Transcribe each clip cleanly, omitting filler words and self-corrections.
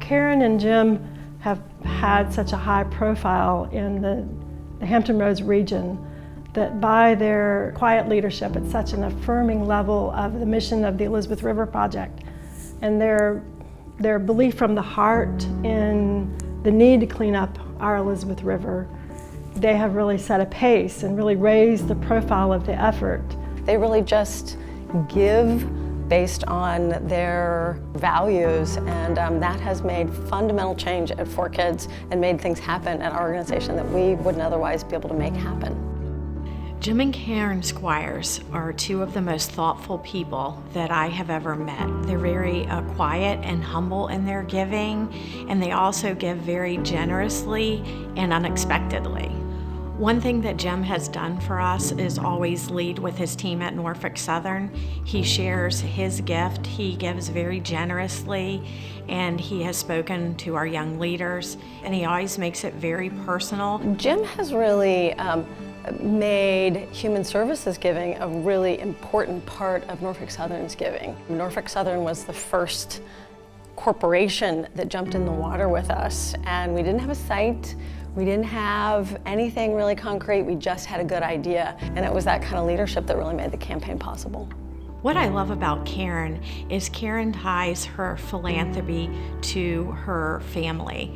Karen and Jim have had such a high profile in the Hampton Roads region that by their quiet leadership at such an affirming level of the mission of the Elizabeth River Project and their belief from the heart in the need to clean up our Elizabeth River, they have really set a pace and really raised the profile of the effort. They really just give based on their values, and that has made fundamental change at 4Kids and made things happen at our organization that we wouldn't otherwise be able to make happen. Jim and Karen Squires are two of the most thoughtful people that I have ever met. They're very quiet and humble in their giving, and they also give very generously and unexpectedly. One thing that Jim has done for us is always lead with his team at Norfolk Southern. He shares his gift, he gives very generously, and he has spoken to our young leaders, and he always makes it very personal. Jim has really made human services giving a really important part of Norfolk Southern's giving. Norfolk Southern was the first corporation that jumped in the water with us, and we didn't have a site. We didn't have anything really concrete, we just had a good idea, and it was that kind of leadership that really made the campaign possible. What I love about Karen is Karen ties her philanthropy to her family.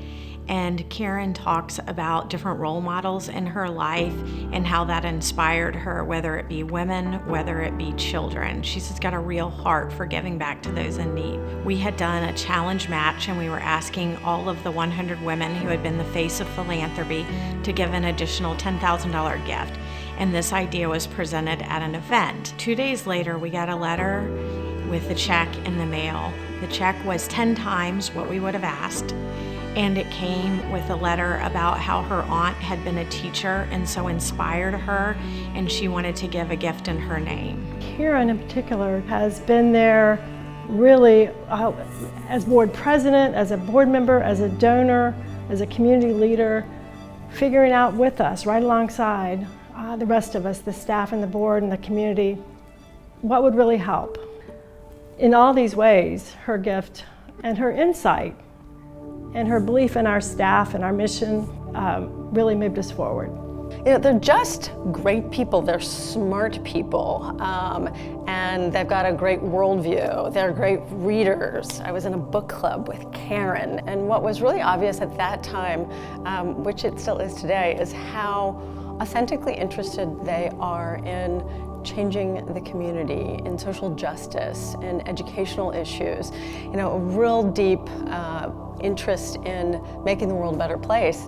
And Karen talks about different role models in her life and how that inspired her, whether it be women, whether it be children. She's just got a real heart for giving back to those in need. We had done a challenge match and we were asking all of the 100 women who had been the face of philanthropy to give an additional $10,000 gift. And this idea was presented at an event. 2 days later, we got a letter with a check in the mail. The check was 10 times what we would have asked. And it came with a letter about how her aunt had been a teacher and so inspired her, and she wanted to give a gift in her name. Karen in particular has been there really as board president, as a board member, as a donor, as a community leader, figuring out with us, right alongside the rest of us, the staff and the board and the community, what would really help. In all these ways, her gift and her insight and her belief in our staff and our mission really moved us forward. You know, they're just great people, they're smart people, and they've got a great worldview, they're great readers. I was in a book club with Karen, and what was really obvious at that time, which it still is today, is how authentically interested they are in changing the community, in social justice, in educational issues. You know, a real deep interest in making the world a better place.